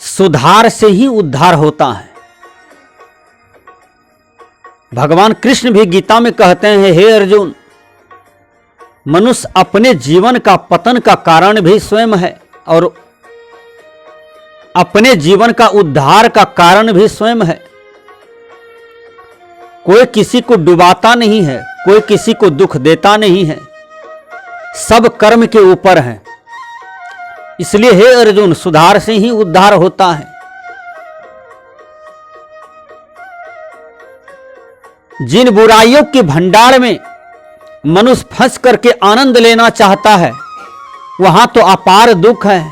सुधार से ही उद्धार होता है। भगवान कृष्ण भी गीता में कहते हैं, हे अर्जुन, मनुष्य अपने जीवन का पतन का कारण भी स्वयं है और अपने जीवन का उद्धार का कारण भी स्वयं है। कोई किसी को डुबाता नहीं है, कोई किसी को दुख देता नहीं है, सब कर्म के ऊपर है। इसलिए हे अर्जुन, सुधार से ही उद्धार होता है। जिन बुराइयों के भंडार में मनुष्य फंस करके आनंद लेना चाहता है, वहां तो अपार दुख है।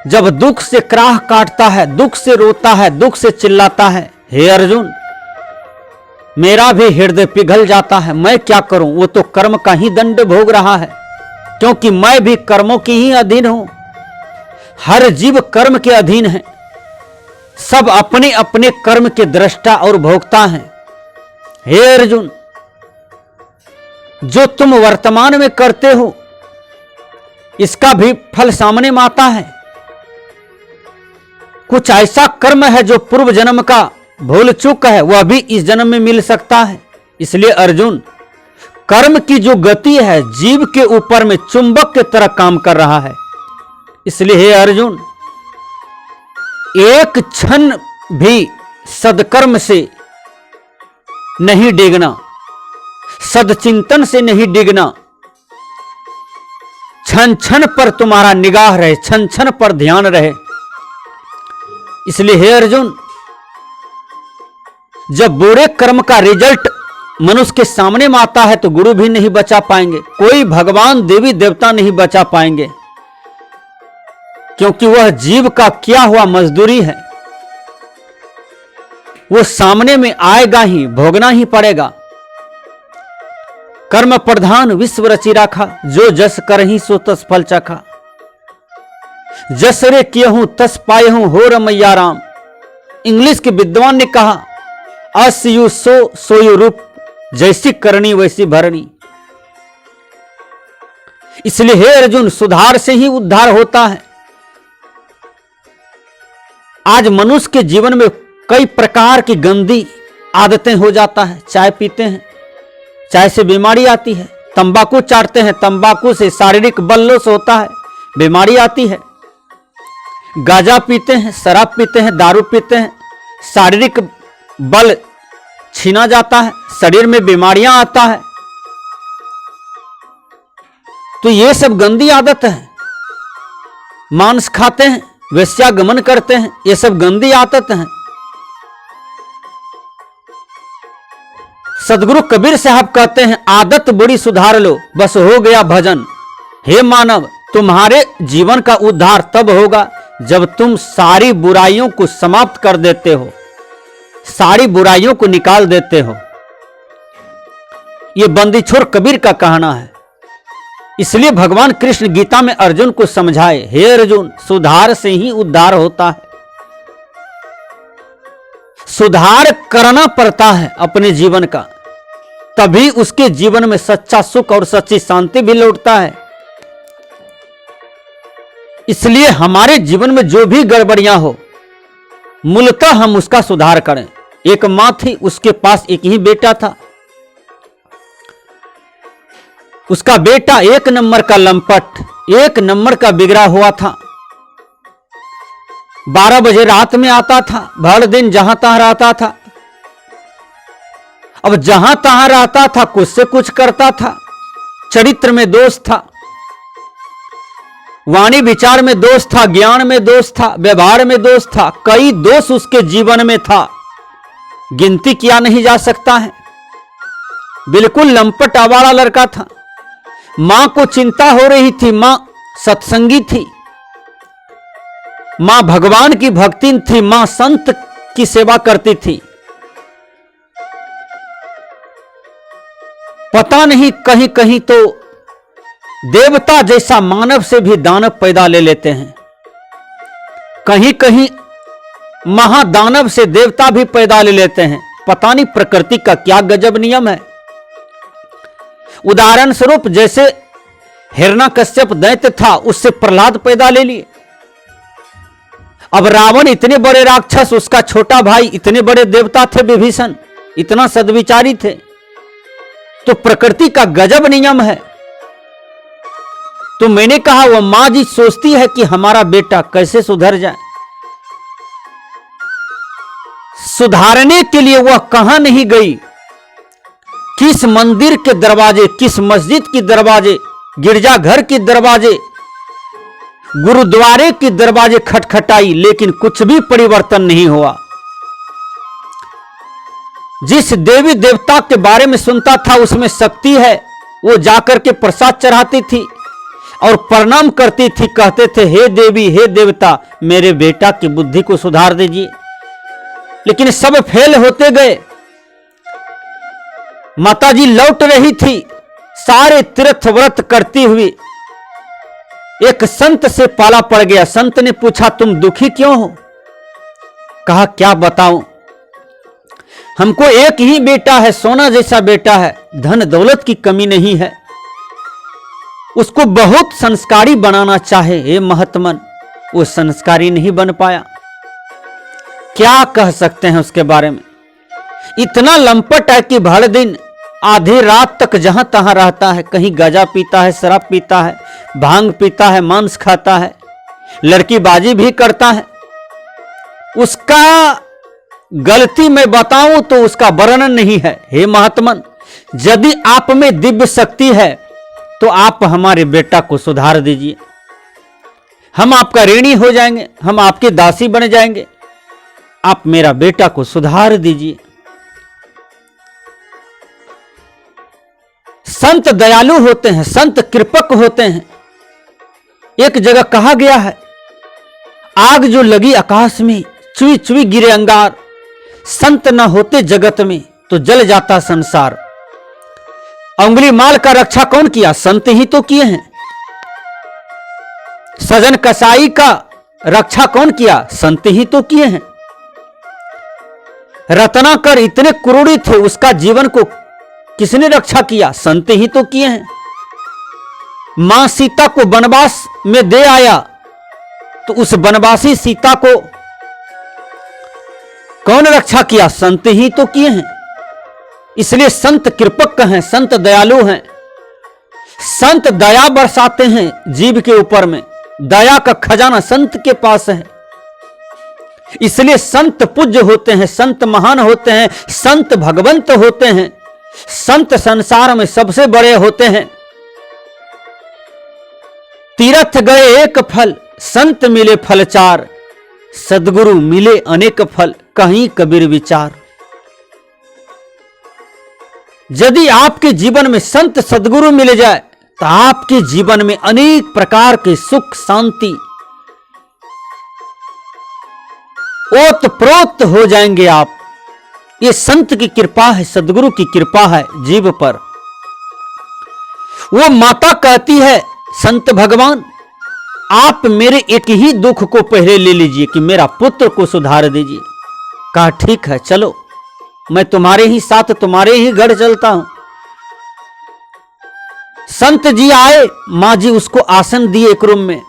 जब दुख से क्राह काटता है, दुख से रोता है, दुख से चिल्लाता है, हे अर्जुन, मेरा भी हृदय पिघल जाता है। मैं क्या करूं, वो तो कर्म का ही दंड भोग रहा है, क्योंकि मैं भी कर्मों की ही अधीन हूं। हर जीव कर्म के अधीन है, सब अपने अपने कर्म के दृष्टा और भोक्ता हैं। हे अर्जुन, जो तुम वर्तमान में करते हो, इसका भी फल सामने में आता है। कुछ ऐसा कर्म है जो पूर्व जन्म का भूल चूक है, वह भी इस जन्म में मिल सकता है। इसलिए अर्जुन, कर्म की जो गति है जीव के ऊपर में चुंबक की तरह काम कर रहा है। इसलिए हे अर्जुन, एक क्षण भी सदकर्म से नहीं डिगना, सदचिंतन से नहीं डिगना। क्षण क्षण पर तुम्हारा निगाह रहे, क्षण क्षण पर ध्यान रहे। इसलिए हे अर्जुन, जब बुरे कर्म का रिजल्ट मनुष्य के सामने में आता है तो गुरु भी नहीं बचा पाएंगे, कोई भगवान देवी देवता नहीं बचा पाएंगे, क्योंकि वह जीव का किया हुआ मजदूरी है। वो सामने में आएगा ही, भोगना ही पड़ेगा। कर्म प्रधान विश्व रचि राखा, जो जस करहि सो तस फल चखा। जस रे किए हूं तस पाए हूं, हो रमैया राम। इंग्लिश के विद्वान ने कहा, अस यू सो यू रूप, जैसी करनी वैसी भरनी। इसलिए हे अर्जुन, सुधार से ही उद्धार होता है। आज मनुष्य के जीवन में कई प्रकार की गंदी आदतें हो जाता है। चाय पीते हैं, चाय से बीमारी आती है। तंबाकू चाटते हैं, तंबाकू से शारीरिक बललोस होता है, बीमारी आती है। गांजा पीते हैं, शराब पीते हैं, दारू पीते हैं, शारीरिक बल छीना जाता है, शरीर में बीमारियां आता है। तो ये सब गंदी आदत है। मांस खाते हैं, वेश्यागमन करते हैं, ये सब गंदी आदत है। सदगुरु कबीर साहब कहते हैं, आदत बुरी सुधार लो, बस हो गया भजन। हे मानव, तुम्हारे जीवन का उद्धार तब होगा जब तुम सारी बुराइयों को समाप्त कर देते हो, सारी बुराइयों को निकाल देते हो। यह बंदीछोर कबीर का कहना है। इसलिए भगवान कृष्ण गीता में अर्जुन को समझाए, हे अर्जुन, सुधार से ही उद्धार होता है। सुधार करना पड़ता है अपने जीवन का, तभी उसके जीवन में सच्चा सुख और सच्ची शांति भी लौटता है। इसलिए हमारे जीवन में जो भी गड़बड़ियां हो, मूलतः हम उसका सुधार करें। एक मां थी, उसके पास एक ही बेटा था। उसका बेटा एक नंबर का लंपट, एक नंबर का बिगड़ा हुआ था। 12 बजे रात में आता था, भर दिन जहां तहां रहता था। अब जहां तहां रहता था, कुछ से कुछ करता था। चरित्र में दोष था, वाणी विचार में दोष था, ज्ञान में दोष था, व्यवहार में दोष था। कई दोष उसके जीवन में था, गिनती किया नहीं जा सकता है। बिल्कुल लंपट आवारा लड़का था। मां को चिंता हो रही थी, मां सत्संगी थी, मां भगवान की भक्ति थी, मां संत की सेवा करती थी। पता नहीं कहीं कहीं तो देवता जैसा मानव से भी दानव पैदा ले लेते हैं, कहीं कहीं महादानव से देवता भी पैदा ले लेते हैं। पता नहीं प्रकृति का क्या गजब नियम है। उदाहरण स्वरूप, जैसे हिरण्यकश्यप दैत्य था, उससे प्रहलाद पैदा ले लिए। अब रावण इतने बड़े राक्षस, उसका छोटा भाई इतने बड़े देवता थे विभीषण, इतना सद्विचारी थे, तो प्रकृति का गजब नियम है। तो मैंने कहा वह मां जी सोचती है कि हमारा बेटा कैसे सुधर जाए, सुधारने के लिए वह कहां नहीं गई, किस मंदिर के दरवाजे, किस मस्जिद के दरवाजे, गिरजाघर के दरवाजे, गुरुद्वारे के दरवाजे खटखटाई, लेकिन कुछ भी परिवर्तन नहीं हुआ। जिस देवी देवता के बारे में सुनता था उसमें शक्ति है, वो जाकर के प्रसाद चढ़ाती थी और प्रणाम करती थी, कहते थे हे देवी हे देवता मेरे बेटा की बुद्धि को सुधार दीजिए, लेकिन सब फेल होते गए। माताजी लौट रही थी सारे तीर्थ व्रत करती हुई, एक संत से पाला पड़ गया। संत ने पूछा तुम दुखी क्यों हो? कहा क्या बताऊं, हमको एक ही बेटा है, सोना जैसा बेटा है, धन दौलत की कमी नहीं है, उसको बहुत संस्कारी बनाना चाहे हे महतमन, वो संस्कारी नहीं बन पाया। क्या कह सकते हैं उसके बारे में, इतना लंपट है कि भर दिन आधी रात तक जहां तहां रहता है, कहीं गांजा पीता है, शराब पीता है, भांग पीता है, मांस खाता है, लड़कीबाजी भी करता है। उसका गलती मैं बताऊं तो उसका वर्णन नहीं है। हे महात्मन, यदि आप में दिव्य शक्ति है तो आप हमारे बेटा को सुधार दीजिए, हम आपका ऋणी हो जाएंगे, हम आपकी दासी बन जाएंगे, आप मेरा बेटा को सुधार दीजिए। संत दयालु होते हैं, संत कृपक होते हैं। एक जगह कहा गया है आग जो लगी आकाश में, चुई चुई गिरे अंगार, संत न होते जगत में तो जल जाता संसार। अंगुली माल का रक्षा कौन किया? संत ही तो किए हैं। सजन कसाई का रक्षा कौन किया? संत ही तो किए हैं। रत्नाकर इतने क्रूरी थे, उसका जीवन को किसने रक्षा किया? संत ही तो किए हैं। मां सीता को वनवास में दे आया तो उस वनवासी सीता को कौन रक्षा किया? संत ही तो किए हैं। इसलिए संत कृपक हैं, संत दयालु हैं, संत दया बरसाते हैं जीव के ऊपर में। दया का खजाना संत के पास है, इसलिए संत पूज्य होते हैं, संत महान होते हैं, संत भगवंत होते हैं, संत संसार में सबसे बड़े होते हैं। तीर्थ गए एक फल, संत मिले फल चार, सदगुरु मिले अनेक फल, कहीं कबीर विचार। यदि आपके जीवन में संत सदगुरु मिल जाए तो आपके जीवन में अनेक प्रकार के सुख शांति ओतप्रोत हो जाएंगे आप। ये संत की कृपा है, सदगुरु की कृपा है जीव पर। वो माता कहती है संत भगवान आप मेरे एक ही दुख को पहले ले लीजिए कि मेरा पुत्र को सुधार दीजिए। कहा ठीक है चलो, मैं तुम्हारे ही साथ तुम्हारे ही घर चलता हूं। संत जी आए, मां जी उसको आसन दिए एक रूम में,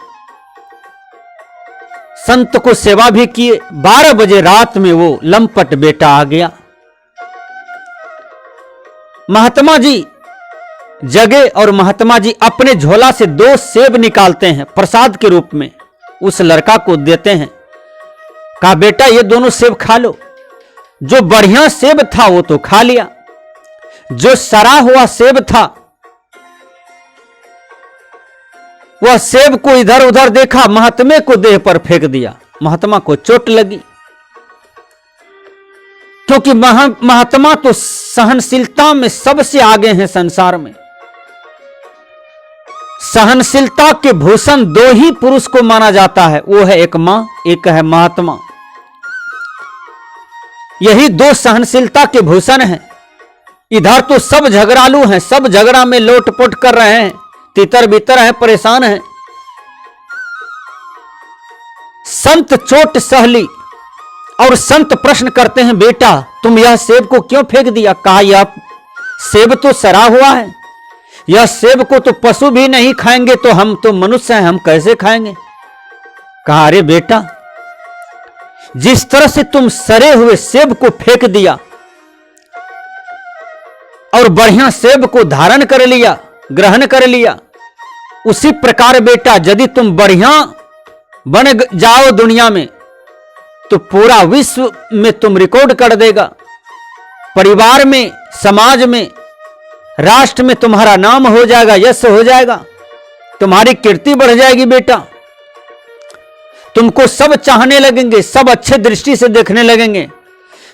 संत को सेवा भी किए। 12 बजे रात में वो लंपट बेटा आ गया। महात्मा जी जगे और महात्मा जी अपने झोला से 2 सेब निकालते हैं प्रसाद के रूप में, उस लड़का को देते हैं। कहा बेटा ये दोनों सेब खा लो। जो बढ़िया सेब था वो तो खा लिया, जो सड़ा हुआ सेब था वह सेब को इधर उधर देखा, महात्मे को देह पर फेंक दिया। महात्मा को चोट लगी, क्योंकि महात्मा तो सहनशीलता में सबसे आगे हैं संसार में। सहनशीलता के भूषण 2 ही पुरुष को माना जाता है, वो है एक मां, एक है महात्मा। यही 2 सहनशीलता के भूषण हैं। इधर तो सब झगड़ालू हैं, सब झगड़ा में लोटपोट कर रहे हैं, तितर बितर है, परेशान है। संत चोट सहली और संत प्रश्न करते हैं बेटा तुम यह सेब को क्यों फेंक दिया? कहा यह सेब तो सड़ा हुआ है, यह सेब को तो पशु भी नहीं खाएंगे, तो हम तो मनुष्य हैं, हम कैसे खाएंगे? कहा अरे बेटा जिस तरह से तुम सड़े हुए सेब को फेंक दिया और बढ़िया सेब को धारण कर लिया, ग्रहण कर लिया, उसी प्रकार बेटा यदि तुम बढ़िया बन जाओ दुनिया में तो पूरा विश्व में तुम रिकॉर्ड कर देगा। परिवार में, समाज में, राष्ट्र में तुम्हारा नाम हो जाएगा, यश हो जाएगा, तुम्हारी कीर्ति बढ़ जाएगी बेटा। तुमको सब चाहने लगेंगे, सब अच्छे दृष्टि से देखने लगेंगे।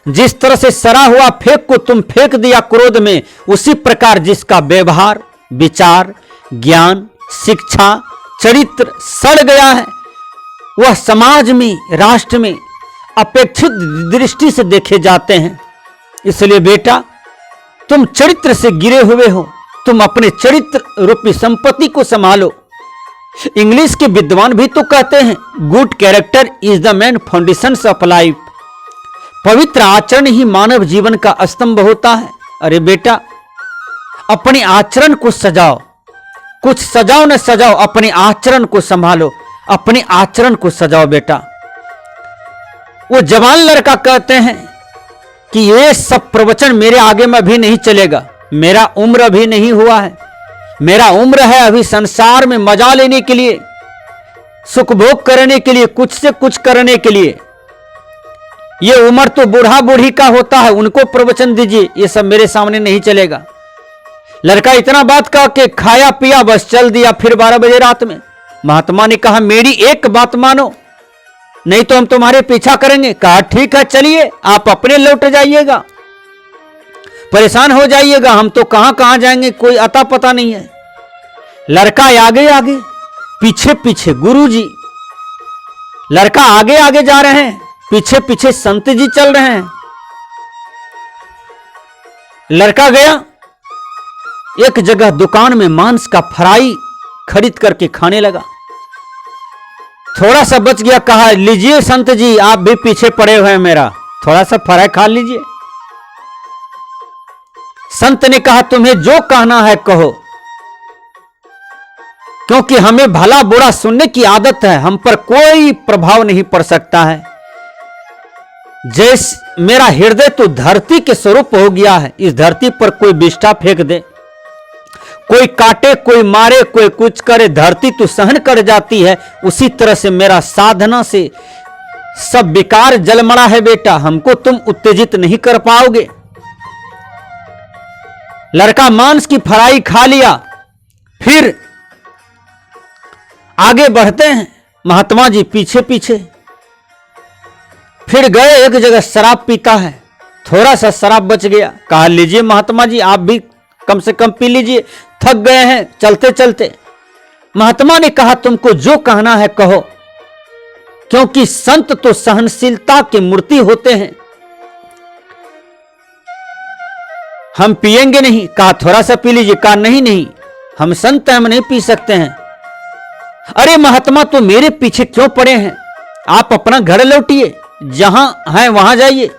जिस तरह से सड़ा हुआ फेंक को तुम फेंक दिया क्रोध में, उसी प्रकार जिसका व्यवहार, विचार, ज्ञान, शिक्षा, चरित्र सड़ गया है, वह समाज में, राष्ट्र में अपेक्षित दृष्टि से देखे जाते हैं। इसलिए बेटा तुम चरित्र से गिरे हुए हो, तुम अपने चरित्र रूपी संपत्ति को संभालो। इंग्लिश के विद्वान भी तो कहते हैं, good character is the main foundation of life. पवित्र आचरण ही मानव जीवन का स्तंभ होता है। अरे बेटा अपने आचरण को सजाओ, कुछ सजाओ न सजाओ, अपने आचरण को संभालो, अपने आचरण को सजाओ बेटा। वो जवान लड़का कहते हैं कि ये सब प्रवचन मेरे आगे में भी नहीं चलेगा, मेरा उम्र अभी नहीं हुआ है, मेरा उम्र है अभी संसार में मजा लेने के लिए, सुख भोग करने के लिए, कुछ से कुछ करने के लिए। ये उम्र तो बूढ़ा बूढ़ी का होता है, उनको प्रवचन दीजिए, ये सब मेरे सामने नहीं चलेगा। लड़का इतना बात कह के खाया पिया बस चल दिया। फिर 12 बजे रात में महात्मा ने कहा मेरी एक बात मानो, नहीं तो हम तुम्हारे पीछा करेंगे। कहा ठीक है चलिए, आप अपने लौट जाइएगा, परेशान हो जाइएगा, हम तो कहां कहां जाएंगे, कोई अता पता नहीं है। लड़का आगे आगे, पीछे पीछे गुरुजी। लड़का आगे आगे जा रहे हैं, पीछे पीछे संत जी चल रहे हैं। लड़का गया एक जगह दुकान में मांस का फ्राई खरीद करके खाने लगा। थोड़ा सा बच गया, कहा लीजिए संत जी, आप भी पीछे पड़े हुए हैं मेरा, थोड़ा सा फ्राई खा लीजिए। संत ने कहा तुम्हें जो कहना है कहो, क्योंकि हमें भला बुरा सुनने की आदत है, हम पर कोई प्रभाव नहीं पड़ सकता है। जैसे मेरा हृदय तो धरती के स्वरूप हो गया है, इस धरती पर कोई विष्ठा फेंक दे, कोई काटे, कोई मारे, कोई कुछ करे, धरती तो सहन कर जाती है। उसी तरह से मेरा साधना से सब विकार जलमड़ा है बेटा, हमको तुम उत्तेजित नहीं कर पाओगे। लड़का मांस की फ्राई खा लिया। फिर आगे बढ़ते हैं महात्मा जी पीछे पीछे। फिर गए एक जगह, शराब पीता है, थोड़ा सा शराब बच गया। कहा लीजिए महात्मा जी, आप भी कम से कम पी लीजिए, थक गए हैं चलते चलते। महात्मा ने कहा तुमको जो कहना है कहो, क्योंकि संत तो सहनशीलता की मूर्ति होते हैं। हम पिएंगे नहीं। कहा थोड़ा सा पी लीजिए। कहा नहीं नहीं, हम संत हैं, हम नहीं पी सकते हैं। अरे महात्मा तो मेरे पीछे क्यों पड़े हैं, आप अपना घर लौटिए, जहां हैं वहां जाइए,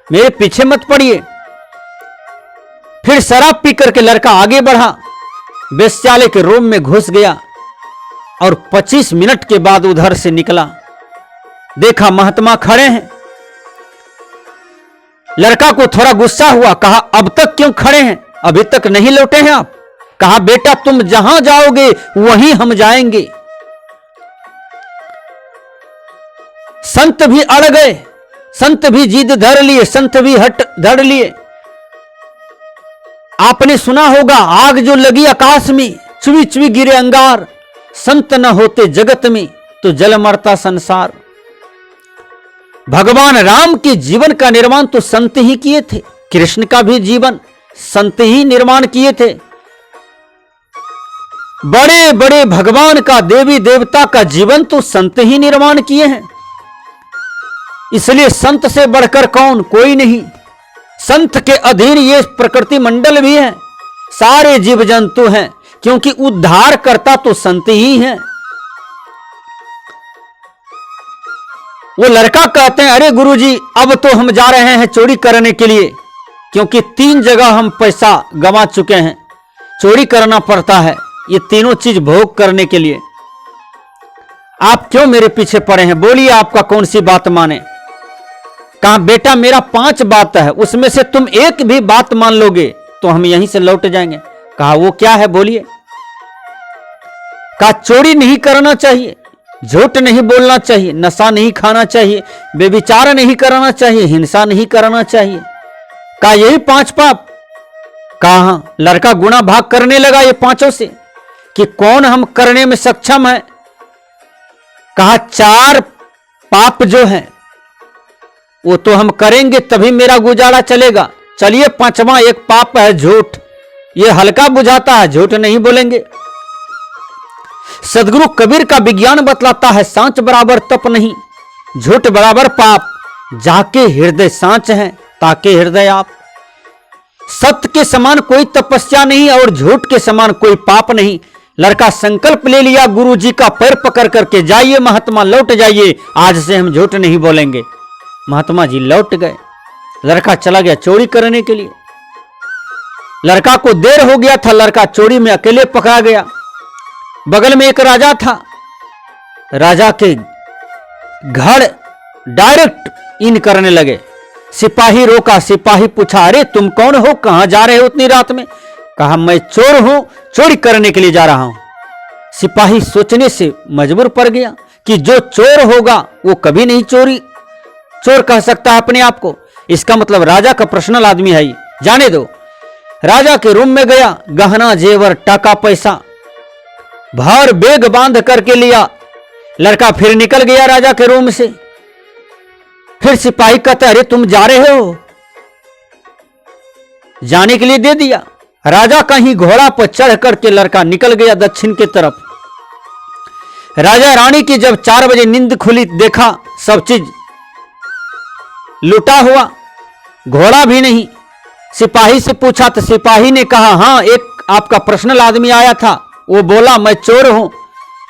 मेरे पीछे मत पड़िए। फिर शराब पी करके लड़का आगे बढ़ा, वेश्यालय के रूम में घुस गया और 25 मिनट के बाद उधर से निकला। देखा महात्मा खड़े हैं। लड़का को थोड़ा गुस्सा हुआ, कहा अब तक क्यों खड़े हैं, अभी तक नहीं लौटे हैं आप। कहा बेटा तुम जहां जाओगे वहीं हम जाएंगे। संत भी अड़ गए, संत भी जिद धर लिए, संत भी हट धर लिए। आपने सुना होगा, आग जो लगी आकाश में, चुवी चुवी गिरे अंगार, संत न होते जगत में तो जल मरता संसार। भगवान राम के जीवन का निर्माण तो संत ही किए थे, कृष्ण का भी जीवन संत ही निर्माण किए थे। बड़े बड़े भगवान का, देवी देवता का जीवन तो संत ही निर्माण किए हैं। इसलिए संत से बढ़कर कौन, कोई नहीं। संत के अधीन ये प्रकृति मंडल भी है, सारे जीव जंतु हैं, क्योंकि उद्धार करता तो संत ही है। वो लड़का कहते हैं अरे गुरुजी अब तो हम जा रहे हैं चोरी करने के लिए, क्योंकि 3 जगह हम पैसा गंवा चुके हैं, चोरी करना पड़ता है ये तीनों चीज भोग करने के लिए। आप क्यों मेरे पीछे पड़े हैं, बोलिए आपका कौन सी बात माने। कहा बेटा मेरा 5 बात है, उसमें से तुम एक भी बात मान लोगे तो हम यहीं से लौट जाएंगे। कहा वो क्या है बोलिए। कहा चोरी नहीं करना चाहिए, झूठ नहीं बोलना चाहिए, नशा नहीं खाना चाहिए, व्यभिचार नहीं करना चाहिए, हिंसा नहीं करना चाहिए। कहा यही 5 पाप। कहा लड़का गुना भाग करने लगा ये 5 से कि कौन हम करने में सक्षम है। कहा 4 पाप जो हैं वो तो हम करेंगे तभी मेरा गुजारा चलेगा। चलिए 5वां एक पाप है झूठ, ये हल्का बुझाता है, झूठ नहीं बोलेंगे। सदगुरु कबीर का विज्ञान बतलाता है सांच बराबर तप नहीं, झूठ बराबर पाप, जाके हृदय सांच है ताके हृदय आप। सत्य के समान कोई तपस्या नहीं और झूठ के समान कोई पाप नहीं। लड़का संकल्प ले लिया गुरु जी का पैर पकड़ करके, जाइए महात्मा लौट जाइए, आज से हम झूठ नहीं बोलेंगे। महात्मा जी लौट गए। लड़का चला गया चोरी करने के लिए। लड़का को देर हो गया था, लड़का चोरी में अकेले पकड़ा गया। बगल में एक राजा था, राजा के घर डायरेक्ट इन करने लगे। सिपाही रोका, सिपाही पूछा अरे तुम कौन हो, कहां जा रहे हो उतनी रात में। कहा मैं चोर हूं, चोरी करने के लिए जा रहा हूं। सिपाही सोचने से मजबूर पड़ गया कि जो चोर होगा वो कभी नहीं चोर कह सकता है अपने आप को। इसका मतलब राजा का पर्सनल आदमी है, जाने दो। राजा के रूम में गया, गहना जेवर टाका पैसा भर बैग बांध करके लिया। लड़का फिर निकल गया राजा के रूम से। फिर सिपाही कहता अरे तुम जा रहे हो, जाने के लिए दे दिया। राजा कहीं घोड़ा पर चढ़ करके लड़का निकल गया दक्षिण की तरफ। राजा रानी की जब 4 बजे नींद खुली, देखा सब चीज लुटा हुआ, घोड़ा भी नहीं। सिपाही से पूछा तो सिपाही ने कहा हाँ एक आपका पर्सनल आदमी आया था, वो बोला मैं चोर हूं,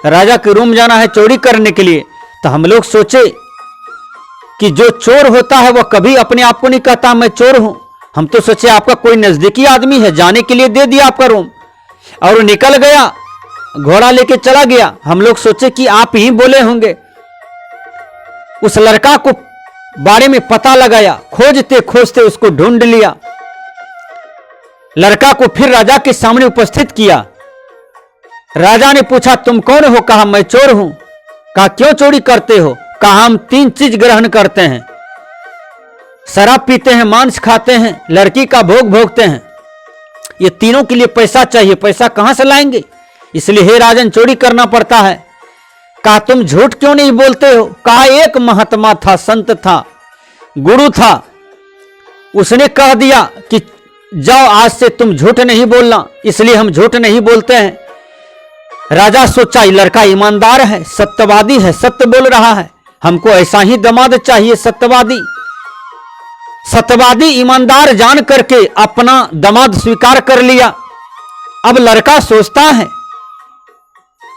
राजा के रूम जाना है चोरी करने के लिए। तो हम लोग सोचे कि जो चोर होता है वह कभी अपने आप को नहीं कहता मैं चोर हूं। हम तो सोचे आपका कोई नजदीकी आदमी है, जाने के लिए दे दिया आपका रूम, और निकल गया, घोड़ा लेके चला गया। हम लोग सोचे कि आप ही बोले होंगे। उस लड़का को बारे में पता लगाया, खोजते खोजते उसको ढूंढ लिया। लड़का को फिर राजा के सामने उपस्थित किया। राजा ने पूछा तुम कौन हो। कहा मैं चोर हूं। कहा क्यों चोरी करते हो। कहा हम 3 चीज ग्रहण करते हैं, शराब पीते हैं, मांस खाते हैं, लड़की का भोग भोगते हैं। ये तीनों के लिए पैसा चाहिए, पैसा कहां से लाएंगे, इसलिए हे राजन चोरी करना पड़ता है। कहा तुम झूठ क्यों नहीं बोलते हो। कहा एक महात्मा था, संत था, गुरु था, उसने कह दिया कि जाओ आज से तुम झूठ नहीं बोलना, इसलिए हम झूठ नहीं बोलते हैं। राजा सोचा ये लड़का ईमानदार है, सत्यवादी है, सत्य बोल रहा है, हमको ऐसा ही दामाद चाहिए, सत्यवादी ईमानदार जान करके अपना दामाद स्वीकार कर लिया। अब लड़का सोचता है,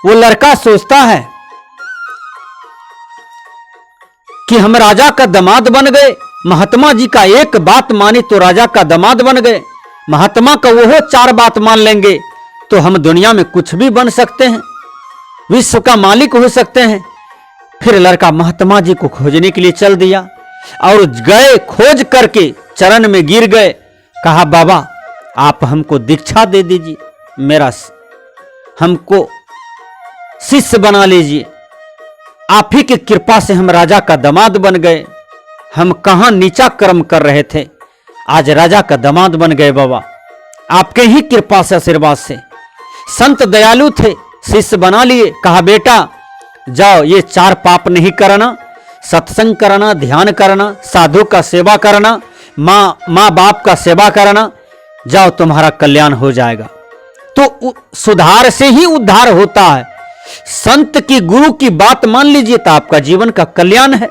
वो लड़का सोचता है कि हम राजा का दामाद बन गए। महात्मा जी का एक बात मानी तो राजा का दामाद बन गए। महात्मा का वो 4 बात मान लेंगे तो हम दुनिया में कुछ भी बन सकते हैं, विश्व का मालिक हो सकते हैं। फिर लड़का महात्मा जी को खोजने के लिए चल दिया और गए, खोज करके चरण में गिर गए। कहा बाबा आप हमको दीक्षा दे दीजिए, हमको शिष्य बना लीजिए, आप ही की कृपा से हम राजा का दामाद बन गए। हम कहां नीचा कर्म कर रहे थे, आज राजा का दामाद बन गए बाबा, आपके ही कृपा से आशीर्वाद से। संत दयालु थे, शिष्य बना लिए। कहा बेटा जाओ ये 4 पाप नहीं करना, सत्संग करना, ध्यान करना, साधु का सेवा करना, माँ बाप का सेवा करना, जाओ तुम्हारा कल्याण हो जाएगा। तो सुधार से ही उद्धार होता है। संत की गुरु की बात मान लीजिए तो आपका जीवन का कल्याण है।